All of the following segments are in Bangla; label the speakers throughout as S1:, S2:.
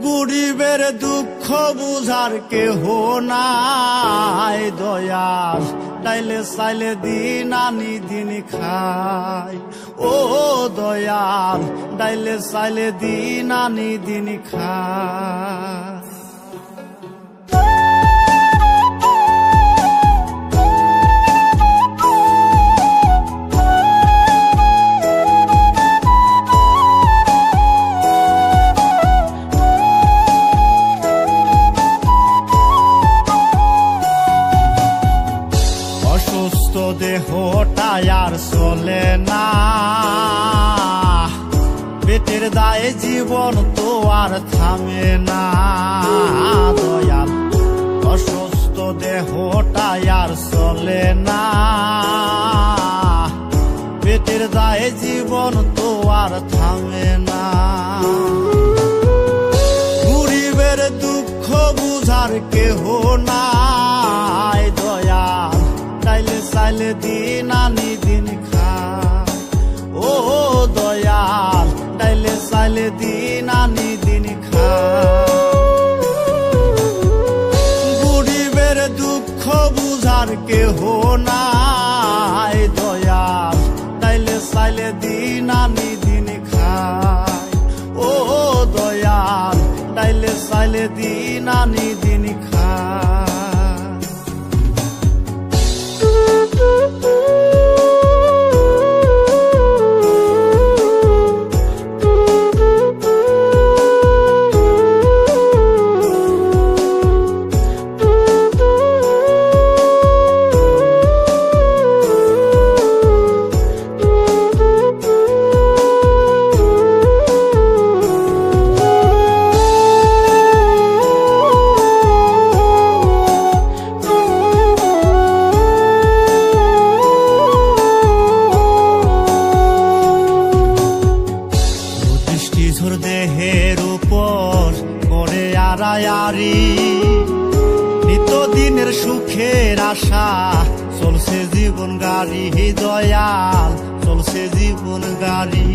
S1: গরিবের দুঃখ বুঝার কেহ নাই দয়াল, ডাইলে চাইলে দিন আনি দিন খাই। ও দয়াল, ডাইলে চাইলে দিন আনি দিন খাই। অসুস্থ দেহটা আর চলে না, পেটের দায়ে জীবন তো আর থামে না দয়াল। অসুস্থ দেহটা আর চলে না, পেটের দায়ে জীবন তো আর থামে না। গরিবের দুঃখ বুঝার কেহ নাই দয়াল, ডাইলে চাইলে দিন আনি দিন খাই। ও দয়াল, ডাইলে চাইলে দিন আনি দিন খাই। গরিবের দুঃখ বুঝার কেহ নাই দয়াল, ডাইলে চাইলে দিন আনি দিন খাই। ও দয়াল, ডাইলে চাইলে দিন আনি দিন খাই। দেহের উপর করে আড়ায়ারি, নিত্যদিনের সুখের আশা চলছে জীবন গাড়ি দয়াল, চলছে জীবন গাড়ি।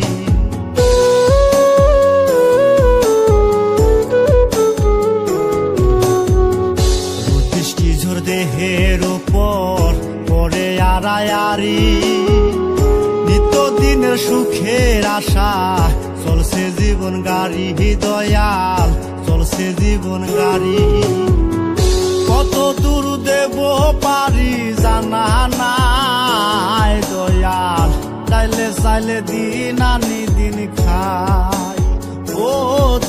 S1: দৃষ্টিঝোর দেহের উপর করে আড়ায়ারি, নিত্যদিনের সুখের আশা চলছে জীবন গাড়ি দয়াল, চলছে জীবন গাড়ি। কত দূর দেব পারি জানা নাই দয়াল, ডাইলে চাইলে দিন আনি দিন খাই। ও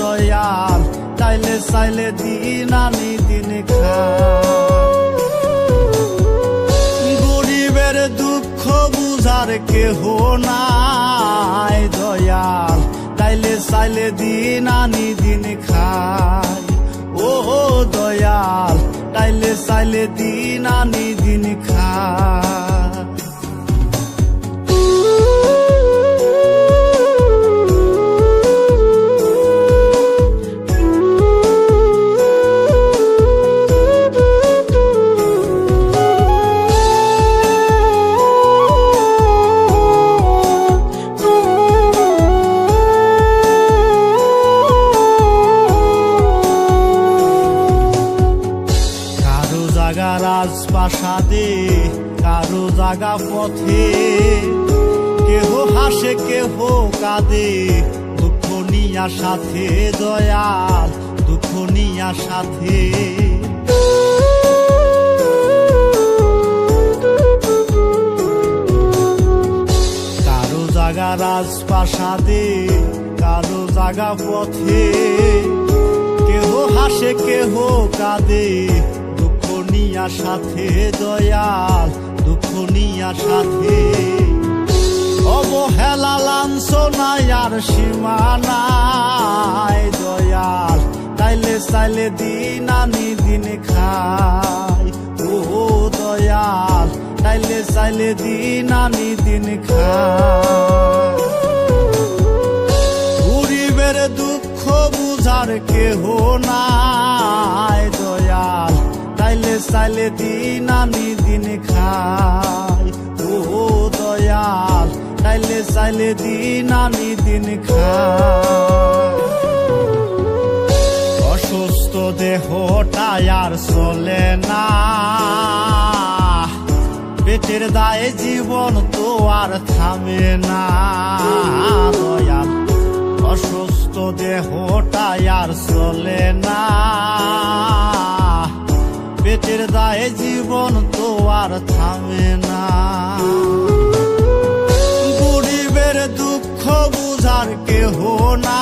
S1: দয়াল, ডাইলে চাইলে দিন আনি দিন খাই। গরিবের দুঃখ বুঝার কেহ নাই দয়াল, ডাইলে চাইলে দিন আনি দিন খাই। ও দয়াল, ডাইলে চাইলে দিন আনি দিন খাই। রাজপ্রাসাদে কারো জাগা পথে, কেহ হাসে কেহ কাঁদে দুঃখ নিয়া সাথে দয়াল, দুঃখ নিয়া সাথে। কারো জাগা রাজপ্রাসাদে কারো জাগা পথে, কেহ হাসে কেহ কাঁদে নিয়া সাথে দয়াল, দুঃখ নিয়া সাথে। অবহেলা লাঞ্ছনায় আর সীমা নাই দয়াল, ডাইলে চাইলে দিন আনি দিন খাই। ও দয়াল, ডাইলে চাইলে দিন আনি দিন খাই। গরিবের দুঃখ বুঝার কেহ নাই দয়াল, ডাইলে চাইলে দিন আনি দিন খাই। ও দয়াল, ডাইলে চাইলে দিন আনি দিন খাই। দেহটা আর চলে না, পেটের দায়ে জীবন তো আর থামে না দয়াল। অসুস্থ দেহটা আর চলে না, পেটের দায়ে জীবন তো আর থামে না। গরিবের দুঃখ বুঝার কেহ না,